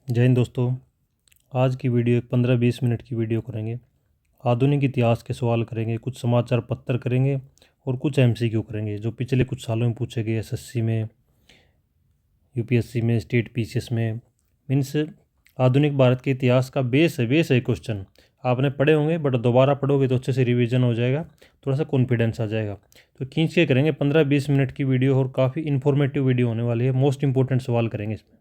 जय हिंद दोस्तों। आज की वीडियो एक 15-20 मिनट की वीडियो करेंगे। आधुनिक इतिहास के सवाल करेंगे, कुछ समाचार पत्र करेंगे और कुछ एमसीक्यू करेंगे जो पिछले कुछ सालों में पूछे गए एसएससी में, यूपीएससी में, स्टेट पीसीएस में। मीन्स आधुनिक भारत के इतिहास का बेस है क्वेश्चन। आपने पढ़े होंगे बट दोबारा पढ़ोगे तो अच्छे से रिवीजन हो जाएगा, थोड़ा सा कॉन्फिडेंस आ जाएगा। तो खींच के करेंगे 15-20 मिनट की वीडियो और काफ़ी इन्फॉर्मेटिव वीडियो होने वाली है। मोस्ट इंपॉर्टेंट सवाल करेंगे इसमें।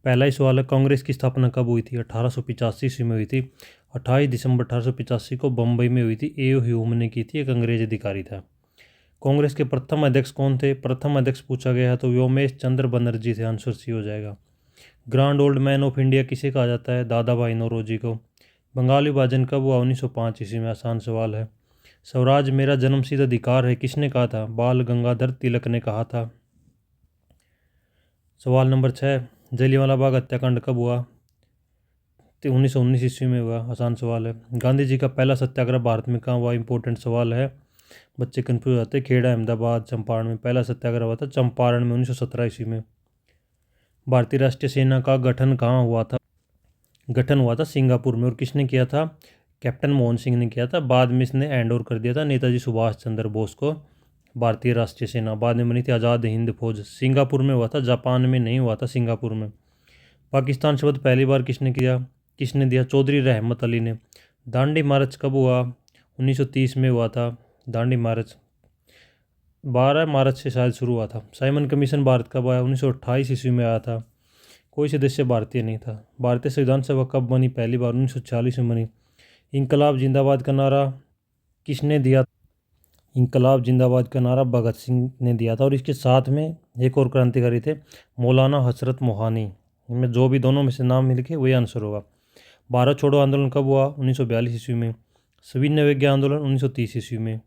पहला ही सवाल है, कांग्रेस की स्थापना कब हुई थी? 1885 ईस्वी में हुई थी। 28 दिसंबर 1885 को बम्बई में हुई थी। ए ह्यूम ने की थी, एक अंग्रेज अधिकारी था। कांग्रेस के प्रथम अध्यक्ष कौन थे? प्रथम अध्यक्ष पूछा गया है तो व्योमेश चंद्र बनर्जी थे। आंसर सी हो जाएगा। Grand old man of India किसे कहा जाता है? दादा भाई नौरोजी को। बंगाल विभाजन कब हुआ? 1905 ईस्वी में। आसान सवाल है। स्वराज मेरा जन्मसिद्ध अधिकार है किसने कहा था? बाल गंगाधर तिलक ने कहा था। सवाल नंबर 6, जलियांवाला बाग हत्याकांड कब हुआ? 1919 ईस्वी में हुआ। आसान सवाल है। गांधी जी का पहला सत्याग्रह भारत में कहाँ हुआ? इंपॉर्टेंट सवाल है, बच्चे कंफ्यूज होते हैं। खेड़ा, अहमदाबाद, चंपारण में पहला सत्याग्रह हुआ था। चंपारण में 1917 ईस्वी में। भारतीय राष्ट्रीय सेना का गठन कहाँ हुआ था? गठन हुआ था सिंगापुर में। और किसने किया था? कैप्टन मोहन सिंह ने किया था। बाद में इसने हैंड ओवर कर दिया था नेताजी सुभाष चंद्र बोस को। भारतीय राष्ट्रीय सेना बाद में बनी थी आज़ाद हिंद फौज। सिंगापुर में हुआ था, जापान में नहीं हुआ था, सिंगापुर में। पाकिस्तान शब्द पहली बार किसने दिया? चौधरी रहमत अली ने। दांडी मार्च कब हुआ? 1930 में हुआ था दांडी मार्च। 12 मार्च से शायद शुरू हुआ था। साइमन कमीशन भारत कब आया? 1928 ईस्वी में आया था। कोई सदस्य भारतीय नहीं था। भारतीय संविधान सभा कब बनी पहली बार? 1946 में बनी। इंकलाब जिंदाबाद का नारा किसने दिया? इंकलाब जिंदाबाद का नारा भगत सिंह ने दिया था। और इसके साथ में एक और क्रांतिकारी थे, मौलाना हजरत मोहानी। इनमें जो भी दोनों में से नाम मिलके वही आंसर होगा। भारत छोड़ो आंदोलन कब हुआ? 1942 ईस्वी में। सविनय अवज्ञा आंदोलन 1930 ईस्वी में।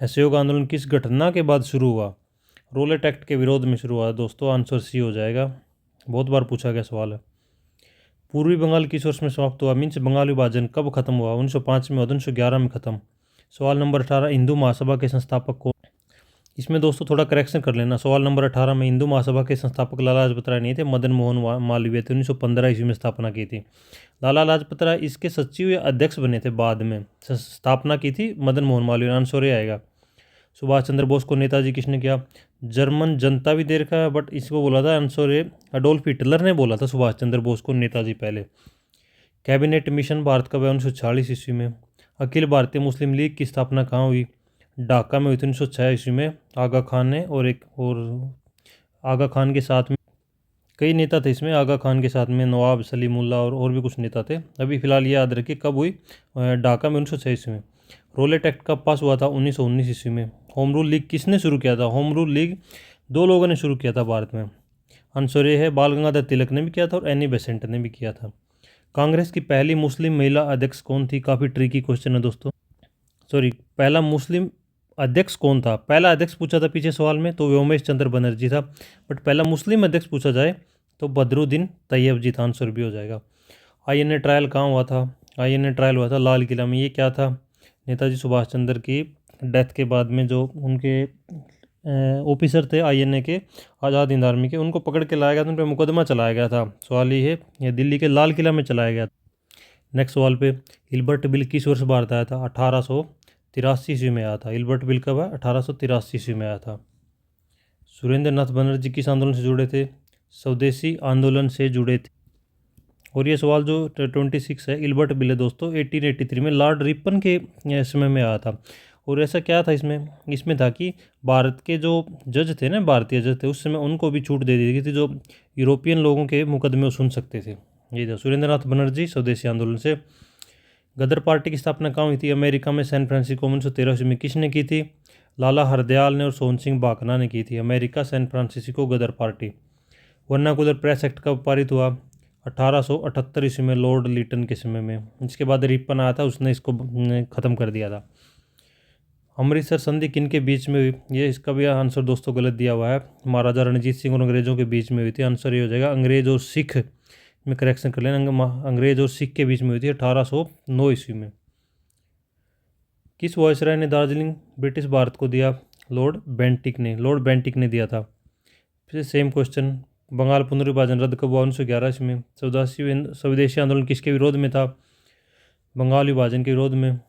असहयोग आंदोलन किस घटना के बाद शुरू हुआ? रोलेट एक्ट के विरोध में शुरू हुआ। दोस्तों आंसर सी हो जाएगा, बहुत बार पूछा गया सवाल है। पूर्वी बंगाल किस वर्ष में समाप्त हुआ? मीन्स बंगाल विभाजन कब खत्म हुआ? 1905 में। 1911 में खत्म। सवाल नंबर 18, हिंदू महासभा के संस्थापक कौन? इसमें दोस्तों थोड़ा करेक्शन कर लेना। सवाल नंबर 18 में हिंदू महासभा के संस्थापक लाला लाजपत राय नहीं थे, मदन मोहन मालवीय थे। 1915 ईस्वी में स्थापना की थी। लाला लाजपत राय इसके सचिव या अध्यक्ष बने थे, बाद में स्थापना की थी मदन मोहन मालवीय। आंसर ये आएगा। सुभाष चंद्र बोस को नेताजी किसने किया? जर्मन जनता भी दे रखा है बट इसको बोला था आंसर ये अडोल्फ हिटलर ने बोला था सुभाष चंद्र बोस को नेताजी पहले। कैबिनेट मिशन भारत कब है? 1946 ईस्वी में। अखिल भारतीय मुस्लिम लीग की स्थापना कहाँ हुई? ढाका में हुई थी 1906 ईस्वी में। आगा खान ने और आगा खान के साथ में कई नेता थे इसमें। आगा खान के साथ में नवाब सलीमुल्ला और भी कुछ नेता थे। अभी फिलहाल ये याद रखिए कब हुई, ढाका में 1906 ईस्वी में। रोलेट एक्ट कब पास हुआ था? 1919 ईस्वी में। होम रूल लीग किसने शुरू किया था? होम रूल लीग दो लोगों ने शुरू किया था भारत में। आंसर ये है, बाल गंगाधर तिलक ने भी किया था और एनी बेसेंट ने भी किया था। कांग्रेस की पहली मुस्लिम महिला अध्यक्ष कौन थी? काफ़ी ट्रिकी क्वेश्चन है दोस्तों। सॉरी, पहला मुस्लिम अध्यक्ष कौन था? पहला अध्यक्ष पूछा था पीछे सवाल में तो व्योमेश चंद्र बनर्जी था, बट पहला मुस्लिम अध्यक्ष पूछा जाए तो बदरुद्दीन तैयब जी था। आंसर भी हो जाएगा। आईएनए ट्रायल कहाँ हुआ था? आईएनए ट्रायल हुआ था लाल किला में। ये क्या था? नेताजी सुभाष चंद्र की डेथ के बाद में जो उनके ऑफिसर थे आईएनए के, आज़ाद हिंद आर्मी के, उनको पकड़ के लाया गया था, उन पर मुकदमा चलाया गया था। सवाल ये है, ये दिल्ली के लाल किला में चलाया गया था। नेक्स्ट सवाल पे, हिल्बर्ट बिल किस वर्ष भारत आया था? 1883 ईस्वी में आया था। हिल्बर्ट बिल कब है? 1883 ईस्वी में आया था। सुरेंद्र नाथ बनर्जी किस आंदोलन से जुड़े थे? स्वदेशी आंदोलन से जुड़े थे। और ये सवाल जो 26 है, हिल्बर्ट बिल है दोस्तों, 1883 में लॉर्ड रिपन के समय में आया था। और ऐसा क्या था इसमें? इसमें था कि भारत के जो जज थे ना, भारतीय जज थे, उस समय उनको भी छूट दे दी गई थी जो यूरोपियन लोगों के मुकदमे वो सुन सकते थे। ये था सुरेंद्र नाथ बनर्जी, स्वदेशी आंदोलन से। गदर पार्टी की स्थापना कहाँ हुई थी? अमेरिका में सैन फ्रांसिस्को में 1913 में। किसने की थी? लाला हरदयाल ने और सोहन सिंह भाकना ने की थी। अमेरिका सैन फ्रांसिस्को गदर पार्टी। वर्नाकुलर प्रेस एक्ट कब पारित हुआ? 1878 ईस्वी में, लॉर्ड लीटन के समय में। इसके बाद रिपन आया था, उसने इसको ख़त्म कर दिया था। अमृतसर संधि किन के बीच में हुई? ये इसका भी आंसर दोस्तों गलत दिया हुआ है। महाराजा रणजीत सिंह और अंग्रेज़ों के बीच में हुई थी। आंसर ये हो जाएगा अंग्रेज़ और सिख में करेक्शन कर लेना। अंग्रेज़ और सिख के बीच में हुई थी 1809 ईस्वी में। किस वायसराय ने दार्जिलिंग ब्रिटिश भारत को दिया? लॉर्ड बेंटिक ने। लॉर्ड बेंटिक ने दिया था। फिर सेम क्वेश्चन, बंगाल पुनर्विभाजन रद्द कब हुआ? 1911 ईस्वी में। स्वदेशी आंदोलन किसके विरोध में था? बंगाल विभाजन के विरोध में।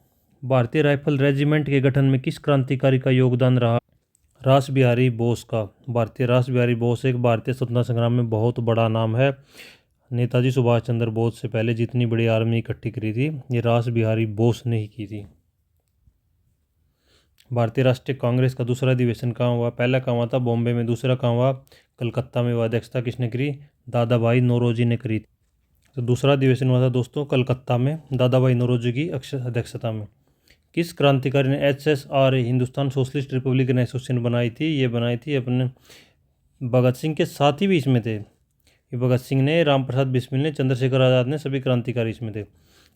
भारतीय राइफल रेजिमेंट के गठन में किस क्रांतिकारी का योगदान रहा? रास बिहारी बोस का। भारतीय रास बिहारी बोस एक भारतीय स्वतंत्रता संग्राम में बहुत बड़ा नाम है। नेताजी सुभाष चंद्र बोस से पहले जितनी बड़ी आर्मी इकट्ठी करी थी ये रास बिहारी बोस ने ही की थी। भारतीय राष्ट्रीय कांग्रेस का दूसरा अधिवेशन कहाँ हुआ? पहला कहाँ हुआ था? बॉम्बे में। दूसरा कहाँ हुआ? कलकत्ता में हुआ। अध्यक्षता किसने करी? दादा भाई नौरोजी ने करी। तो दूसरा अधिवेशन हुआ था दोस्तों कलकत्ता में, दादा भाई नौरोजी की अध्यक्षता में। किस क्रांतिकारी ने HSRA Hindustan socialist Republican association बनाई थी? ये बनाई थी अपने भगत सिंह के साथी भी इसमें थे। ये भगत सिंह ने, रामप्रसाद बिस्मिल ने, चंद्रशेखर आज़ाद ने, सभी क्रांतिकारी इसमें थे।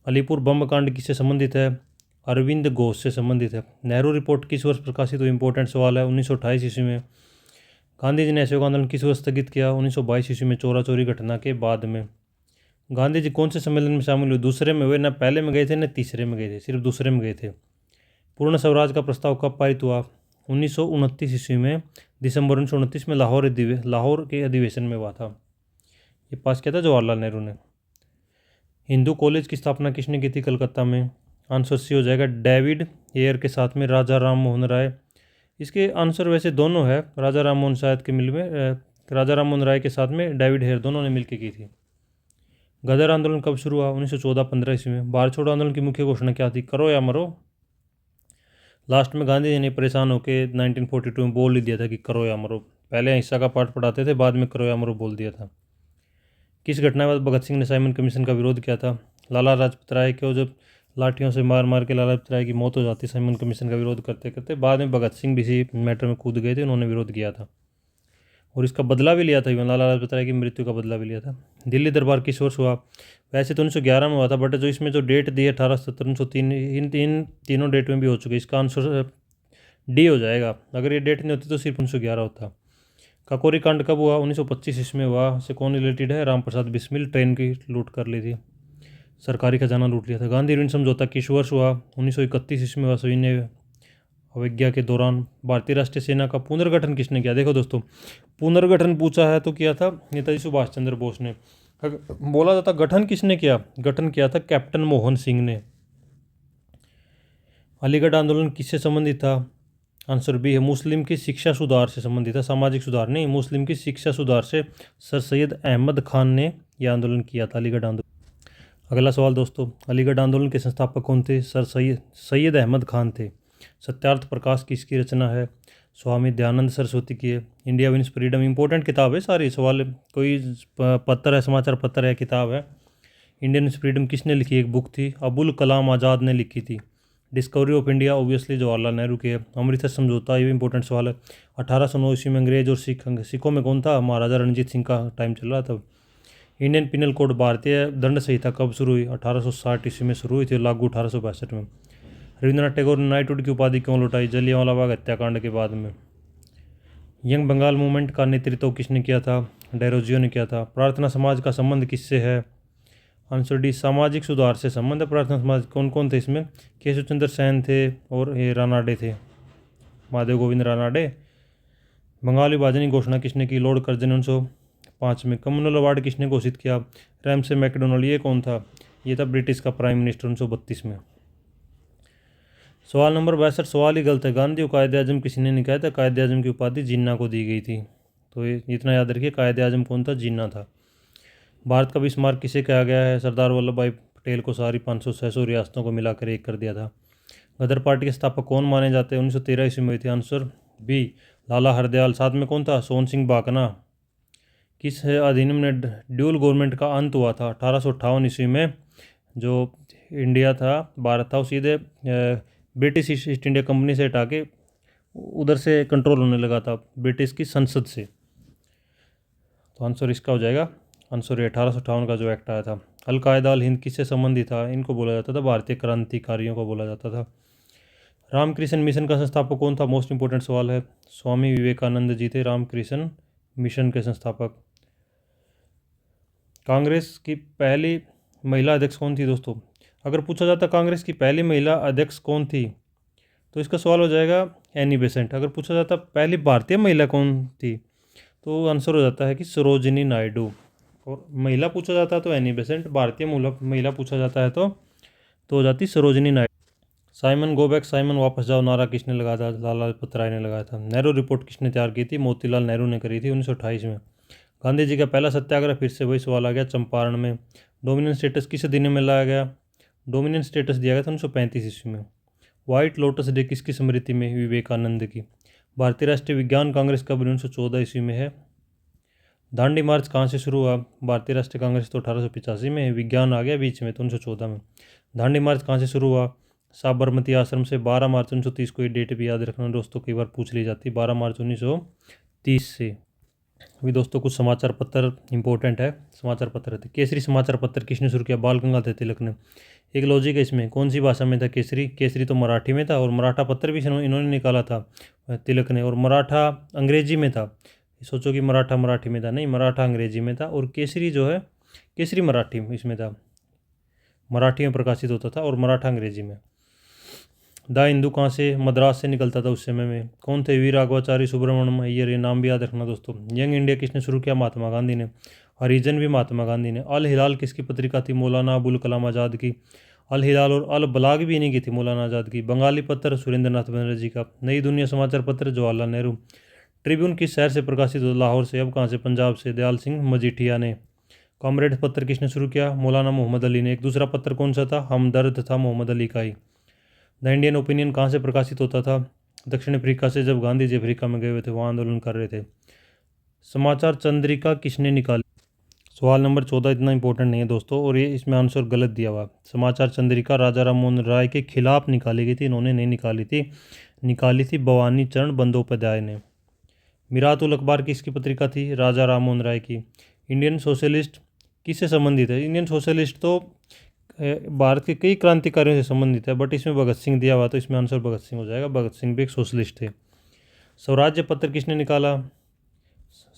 अलीपुर बम कांड किससे संबंधित है? अरविंद घोष से संबंधित है। नेहरू रिपोर्ट किस वर्ष प्रकाशित हुई? इंपॉर्टेंट सवाल है। 1928 ईस्वी में। गांधी जी ने अशोक आंदोलन किस वर्ष स्थगित किया? 1922 ईस्वी में, चोरा चोरी घटना के बाद में। गांधी जी कौन से सम्मेलन में शामिल हुए? दूसरे में हुए, ना पहले में गए थे ना तीसरे में गए थे, सिर्फ दूसरे में गए थे। पूर्ण स्वराज का प्रस्ताव कब पारित हुआ? 1929 ईस्वी में, दिसंबर 1929 में लाहौर के अधिवेशन में हुआ था। ये पास किया था जवाहरलाल नेहरू ने। हिंदू कॉलेज की स्थापना किसने की थी? कलकत्ता में। आंसर सी हो जाएगा डेविड एयर के साथ में राजा राम मोहन राय। इसके आंसर वैसे दोनों है, राजा राम मोहन शायद के मिल में राजा राम मोहन राय के साथ में डेविड हेयर, दोनों ने मिलकर की थी। गदर आंदोलन कब शुरू हुआ? 1914-15 ईस्वी में। भारत छोड़ो आंदोलन की मुख्य घोषणा क्या थी? करो या मरो। लास्ट में गांधी जी ने परेशान होकर 1942 में बोल ही दिया था कि करो या मरो। पहले अहिंसा का पाठ पढ़ाते थे, बाद में करो या मरो बोल दिया था। किस घटना के बाद भगत सिंह ने साइमन कमीशन का विरोध किया था? लाला लाजपत राय को जब लाठियों से मार मार के लाला लाजपत राय की मौत हो जाती, साइमन कमीशन का विरोध करते करते, बाद में भगत सिंह भी इसी मैटर में कूद गए थे, उन्होंने विरोध किया था और इसका बदला भी लिया था। लाला लाजपत राय की मृत्यु का बदला भी लिया था। दिल्ली दरबार किस वर्ष हुआ? वैसे तो 1911 में हुआ था, बट जो इसमें जो डेट दी है 1870, 1903, इन तीनों डेट में भी हो चुकी है। इसका आंसर डी हो जाएगा। अगर ये डेट नहीं होती तो सिर्फ 1911 होता। काकोरी कांड कब हुआ? 1925 इसमें हुआ। से कौन रिलेटेड है? रामप्रसाद बिस्मिल, ट्रेन की लूट कर ली थी, सरकारी खजाना लूट लिया था। गांधी ऋण समझौता किस वर्ष हुआ? 1931 इसमें हुआ। सविनय अवज्ञा के दौरान। भारतीय राष्ट्रीय सेना का पुनर्गठन किसने किया? देखो दोस्तों, पुनर्गठन पूछा है तो किया था नेताजी सुभाष चंद्र बोस ने। बोला जाता गठन किसने किया? गठन किया था कैप्टन मोहन सिंह ने। अलीगढ़ आंदोलन किससे संबंधित था? आंसर बी है, मुस्लिम की शिक्षा सुधार से संबंधित है, सामाजिक सुधार नहीं, मुस्लिम की शिक्षा सुधार से सर सैयद अहमद खान ने यह आंदोलन किया था, अलीगढ़ आंदोलन। अगला सवाल दोस्तों, अलीगढ़ आंदोलन के संस्थापक कौन थे? सर सैयद अहमद खान थे। सत्यार्थ प्रकाश किसकी रचना है? स्वामी दयानंद सरस्वती की है। इंडिया विंस फ्रीडम इंपॉर्टेंट किताब है, सारी सवाल, कोई पत्र है, समाचार पत्र है, किताब है। इंडियन फ्रीडम किसने लिखी? एक बुक थी, अबुल कलाम आज़ाद ने लिखी थी। Discovery of India obviously Jawaharlal Nehru की है। अमृतसर समझौता, ये भी इंपॉर्टेंट सवाल है। 1809 ईस्वी में अंग्रेज और सिखों में कौन था? महाराजा रणजीत सिंह का टाइम चल रहा था। इंडियन पिनल कोड, भारतीय दंड संहिता कब शुरू हुई? 1860 ईस्वी में शुरू हुई थी, लागू 1862 में। रविंद्रनाथ टैगोर ने नाइटहुड की उपाधि क्यों लौटाई? जलियांवाला बाग हत्याकांड के बाद में। यंग बंगाल मूवमेंट का नेतृत्व किसने किया था? डेरोजियो ने किया था। प्रार्थना समाज का संबंध किससे है? आंसर डी, सामाजिक सुधार से संबंध है प्रार्थना समाज। कौन कौन थे इसमें? केशव चंद्र सेन थे और ये रानाडे थे, महादेव गोविंद रानाडे। बंगाल विभाजन की घोषणा किसने की? लॉर्ड कर्जन 1905 में। कम्युनल अवार्ड किसने घोषित किया? Ramsay McDonald. ये कौन था? ये था ब्रिटिश का प्राइम मिनिस्टर 1932 में। सवाल नंबर 62, सवाल ही गलत है। गांधी को कायदे आजम किसने नहीं कहा था? कायदे आजम की उपाधि जिन्ना को दी गई थी। तो ये इतना याद रखिए, कायदे आजम कौन था? जिन्ना था। भारत का विस्मार्क किसे कहा गया है? सरदार वल्लभ भाई पटेल को सारी 500-600 रियासतों को मिलाकर एक कर दिया था। गदर पार्टी के स्थापक कौन माने जाते हैं? 1913 ईस्वी में हुई थी। आंसर बी, लाला हरदयाल। साथ में कौन था? सोहन सिंह बाकना। किस अधिनियम ने ड्यूल गवर्नमेंट का अंत हुआ था? 1858 ईस्वी में। जो इंडिया था, भारत था, वो सीधे ब्रिटिश ईस्ट इंडिया कंपनी से हटा के उधर से कंट्रोल होने लगा था, ब्रिटिश की संसद से। तो आंसर इसका हो जाएगा आंसर 1858 का जो एक्ट आया था। अल कायदा अल हिंद किससे संबंधित था? इनको बोला जाता था भारतीय क्रांतिकारियों को बोला जाता था। रामकृष्ण मिशन का संस्थापक कौन था? मोस्ट इंपोर्टेंट सवाल है। स्वामी विवेकानंद जी थे रामकृष्ण मिशन के संस्थापक। कांग्रेस की पहली महिला अध्यक्ष कौन थी दोस्तों? अगर पूछा जाता कांग्रेस की पहली महिला अध्यक्ष कौन थी, तो इसका सवाल हो जाएगा एनी बेसेंट। अगर पूछा जाता पहली भारतीय महिला कौन थी, तो आंसर हो जाता है कि सरोजिनी नायडू। और महिला पूछा जाता है तो एनी बेसेंट, भारतीय मूल महिला पूछा जाता है तो हो जाती Sarojini Naidu. Simon go back, Simon वापस जाओ नारा किसने लगाया था? लाला लाजपत राय ने लगाया था। नेहरू रिपोर्ट किसने तैयार की थी? मोतीलाल नेहरू ने करी थी 1928 में। गांधी जी का पहला सत्याग्रह, फिर से वही सवाल आ गया, चंपारण में। डोमिनेंट स्टेटस किस अधिनियम में लाया गया? डोमिनेंट स्टेटस दिया गया था 1935 ईस्वी में। व्हाइट लोटस डे किसकी स्मृति में? विवेकानंद की। भारतीय राष्ट्रीय विज्ञान कांग्रेस कब 1914 ईस्वी में है? दांडी मार्च कहाँ से शुरू हुआ? भारतीय राष्ट्रीय कांग्रेस तो 1885 में है, विज्ञान आ गया बीच में तो 1914 में। दांडी मार्च कहाँ से शुरू हुआ? साबरमती आश्रम से। 12 मार्च 1930 को, ये डेट भी याद रखना दोस्तों, कई बार पूछ ली जाती है, 12 मार्च 1930 से। अभी दोस्तों कुछ समाचार पत्र इंपॉर्टेंट है। समाचार पत्र थे। केसरी समाचार पत्र किसने शुरू किया? बाल गंगाधर तिलक ने। एक लॉजिक है इसमें, कौन सी भाषा में था केसरी? केसरी तो मराठी में था, और मराठा पत्र भी इन्होंने निकाला था तिलक ने, और मराठा अंग्रेजी में था। सोचो कि मराठा मराठी में था, नहीं, मराठा अंग्रेजी में था, और केसरी जो है केसरी मराठी इसमें था, मराठी में प्रकाशित होता था, और मराठा अंग्रेजी में। द हिंदू कहाँ से? मद्रास से निकलता था उस समय में। कौन थे? वीर राघवाचारी सुब्रमण्यम अय्यर, ये नाम भी याद रखना दोस्तों। यंग इंडिया किसने शुरू किया? महात्मा गांधी ने। हरिजन भी महात्मा गांधी ने। अल हिलाल किसकी पत्रिका थी? मौलाना अबुल कलाम आज़ाद की। अल हिलाल और अल बलाग भी इन्हीं की थी, मौलाना आज़ाद की। बंगाली पत्र सुरेंद्र नाथ बनर्जी का। नई दुनिया समाचार पत्र जवाहरलाल नेहरू। ट्रिब्यून किस शहर से प्रकाशित होता? लाहौर से। अब कहाँ से? पंजाब से, दयाल सिंह मजीठिया ने। कॉमरेड पत्र किसने शुरू किया? मौलाना मोहम्मद अली ने। एक दूसरा पत्र कौन सा था? हमदर्द था, मोहम्मद अली का ही। द इंडियन ओपिनियन कहाँ से प्रकाशित होता था? दक्षिण अफ्रीका से, जब गांधी जी अफ्रीका में गए हुए थे, वहाँ आंदोलन कर रहे थे। समाचार चंद्रिका किसने निकाली? सवाल नंबर 14 इतना इंपॉर्टेंट नहीं है दोस्तों, और ये इसमें आंसर गलत दिया हुआ। समाचार चंद्रिका राजा राम मोहन राय के खिलाफ निकाली गई थी, इन्होंने नहीं निकाली थी भवानी चरण बंदोपाध्याय ने। मिरात उल अखबार किसकी पत्रिका थी? राजा राम मोहन राय की। इंडियन सोशलिस्ट किससे संबंधित है? इंडियन सोशलिस्ट तो भारत के कई क्रांतिकारियों से संबंधित है, बट इसमें भगत सिंह दिया हुआ, तो इसमें आंसर भगत सिंह हो जाएगा। भगत सिंह भी एक सोशलिस्ट थे। स्वराज्य पत्र किसने निकाला?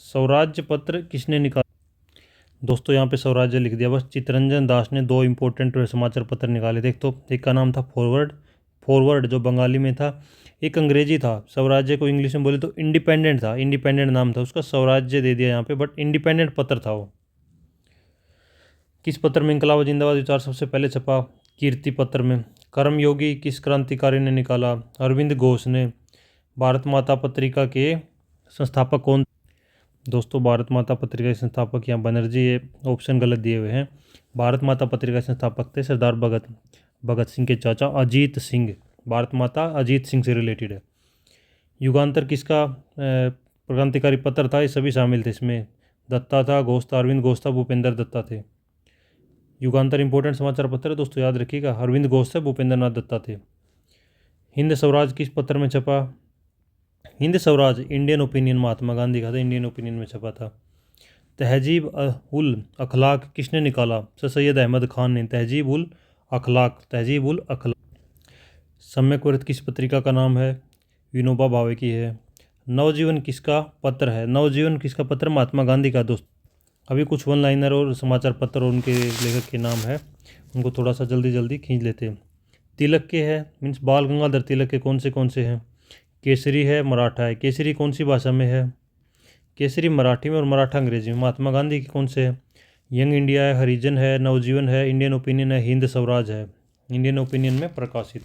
स्वराज्य पत्र किसने निकाला दोस्तों? यहाँ पे स्वराज्य लिख दिया बस। चित्तरंजन दास ने 2 इंपॉर्टेंट समाचार पत्र निकाले थे। तो एक का नाम था फॉरवर्ड जो बंगाली में था, एक अंग्रेजी था। स्वराज्य को इंग्लिश में बोले तो इंडिपेंडेंट था, इंडिपेंडेंट नाम था उसका, स्वराज्य दे दिया यहाँ पे, बट इंडिपेंडेंट पत्र था वो। किस पत्र में इंकलाब जिंदाबाद विचार सबसे पहले छपा? कीर्ति पत्र में। कर्मयोगी किस क्रांतिकारी ने निकाला? अरविंद घोष ने। भारत माता पत्रिका के संस्थापक कौन? दोस्तों भारत माता पत्रिका के संस्थापक यहाँ बनर्जी, ये ऑप्शन गलत दिए हुए हैं। भारत माता पत्रिका के संस्थापक थे सरदार भगत सिंह के चाचा अजीत सिंह। भारत माता अजीत सिंह से रिलेटेड है। युगांतर किसका क्रांतिकारी पत्र था? ये सभी शामिल थे इसमें। दत्ता था, घोष था, अरविंद घोष था, भूपेंद्र दत्ता थे। युगांतर इंपॉर्टेंट समाचार पत्र है दोस्तों, याद रखिएगा। अरविंद घोष से, भूपेंद्र नाथ दत्ता थे। हिंद स्वराज किस पत्र में छपा? हिंद स्वराज इंडियन ओपिनियन महात्मा गांधी का था, इंडियन ओपिनियन में छपा था। तहजीब उल अखलाक किसने निकाला? सर सैयद अहमद खान ने। तहजीब उल अखलाक। सम्यक व्रत किस पत्रिका का नाम है? विनोबा भावे की है। नवजीवन किसका पत्र है? नवजीवन किसका पत्र? महात्मा गांधी का दोस्त। अभी कुछ वन लाइनर और समाचार पत्र और उनके लेखक के नाम है, उनको थोड़ा सा जल्दी खींच लेते हैं। तिलक के है, मीन्स बाल गंगाधर तिलक के कौन से हैं? केसरी है, मराठा है। केसरी कौन सी भाषा में है? केसरी मराठी में और मराठा अंग्रेजी में। महात्मा गांधी की कौन से है? यंग इंडिया है, हरिजन है, नवजीवन है, इंडियन ओपिनियन है, हिंद स्वराज है। इंडियन ओपिनियन में प्रकाशित।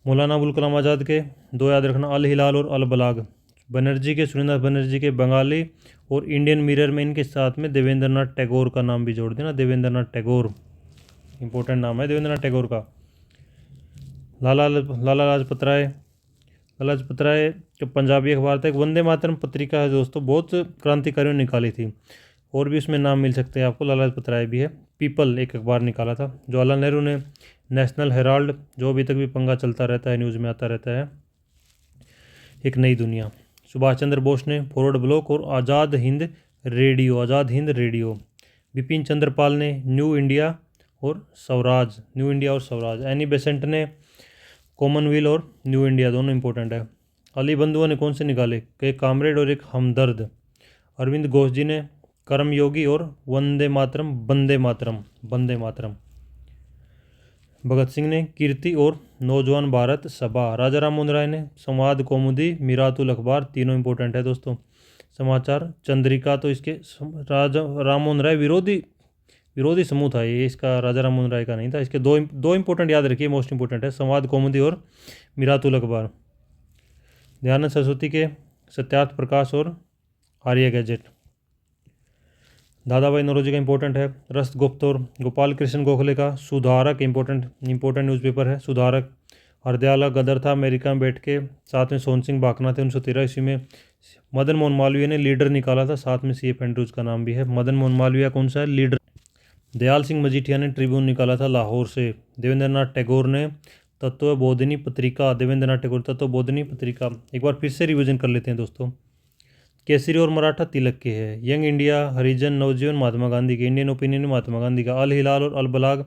मौलाना अबुल कलाम आज़ाद के 2 याद रखना, अल हिलाल और अल बलाग। बनर्जी के, सुरेंद्र बनर्जी के बंगाली, और इंडियन मिरर में इनके साथ में देवेंद्रनाथ टैगोर का नाम भी जोड़ देना। देवेंद्रनाथ टैगोर इंपॉर्टेंट नाम है देवेंद्रनाथ टैगोर का। लाला लाजपत राय जो पंजाबी अखबार था। एक वंदे मातरम पत्रिका है दोस्तों, बहुत क्रांतिकारियों ने निकाली थी, और भी उसमें नाम मिल सकते हैं आपको। लाला लाजपत राय भी है। पीपल एक अखबार निकाला था। जवाहरलाल नेहरू ने नेशनल हेराल्ड, जो अभी तक भी पंगा चलता रहता है, न्यूज़ में आता रहता है। एक नई दुनिया। सुभाष चंद्र बोस ने फॉरवर्ड ब्लॉक और आज़ाद हिंद रेडियो। बिपिन चंद्र पाल ने न्यू इंडिया और स्वराज। एनी बेसेंट ने कॉमनवेल्थ और न्यू इंडिया, दोनों इंपॉर्टेंट है। अली बंधुआ ने कौन से निकाले? एक कामरेड और एक हमदर्द। अरविंद घोष जी ने कर्मयोगी और वंदे मातरम। भगत सिंह ने कीर्ति और नौजवान भारत सभा। राजा राम मोहन राय ने संवाद कौमुदी, मिरातुल अखबार, तीनों इंपॉर्टेंट है दोस्तों। समाचार चंद्रिका, तो इसके राजा राम मोहन राय विरोधी समूह था ये, इसका राजा राम मोहन राय का नहीं था। इसके दो इंपॉर्टेंट याद रखिए, मोस्ट इंपॉर्टेंट है, संवाद कौमुदी और मिरातुल अखबार। दयानंद सरस्वती के सत्यार्थ प्रकाश और आर्य गैजेट। दादा भाई नौरोजी का इंपॉर्टेंट है, रसगुप्त और गोपाल कृष्ण गोखले का सुधारक इंपॉर्टेंट न्यूज़पेपर है सुधारक। हरदयाला गदर था, अमेरिका में बैठ के। साथ में सोहन सिंह भाकना थे 1913 ईस्वी में। मदन मोहन मालवीय ने लीडर निकाला था, साथ में CF एंड्रूज का नाम भी है। मदन मोहन मालवीय कौन सा है? लीडर। दयाल सिंह मजीठिया ने ट्रिब्यून निकाला था लाहौर से। देवेंद्रनाथ टैगोर ने तत्वबोधिनी पत्रिका, देवेंद्रनाथ टैगोर तत्वबोधिनी पत्रिका, एक बार फिर से रिवीजन कर लेते हैं दोस्तों। केसरी और मराठा तिलक के है। यंग इंडिया, हरिजन, नवजीवन महात्मा गांधी के। इंडियन ओपिनियन महात्मा गांधी का। अल हिलाल और अल बलाग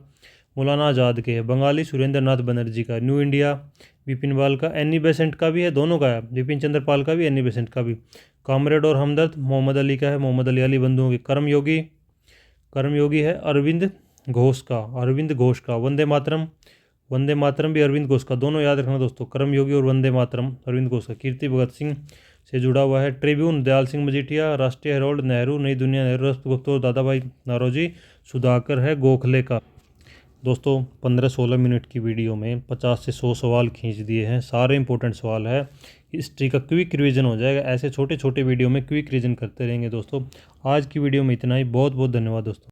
मौलाना आज़ाद के है। बंगाली सुरेंद्र नाथ बनर्जी का। न्यू इंडिया विपिन बाल का। एनी बेसेंट का भी है, दोनों का है, विपिन चंद्र पाल का भी, एनी बेसेंट का भी। कामरेड और हमदर्द मोहम्मद अली का है, मोहम्मद अली बंधुओं के। कर्मयोगी है अरविंद घोष का, अरविंद घोष का। वंदे मातरम भी अरविंद घोष का, दोनों याद रखना दोस्तों, कर्मयोगी और वंदे मातरम अरविंद घोष का। कीर्ति भगत सिंह से जुड़ा हुआ है। ट्रिब्यून दयाल सिंह मजीठिया। राष्ट्रीय हेरोल्ड नेहरू, नई दुनिया नेहरू रसगुप्त और दादा भाई नौरोजी। सुधाकर है गोखले का। दोस्तों 15-16 मिनट की वीडियो में 50 से 100 सवाल खींच दिए हैं, सारे इंपॉर्टेंट सवाल है। हिस्ट्री का क्विक रिवीजन हो जाएगा, ऐसे छोटे छोटे वीडियो में क्विक रिवीजन करते रहेंगे दोस्तों। आज की वीडियो में इतना ही, बहुत बहुत धन्यवाद दोस्तों।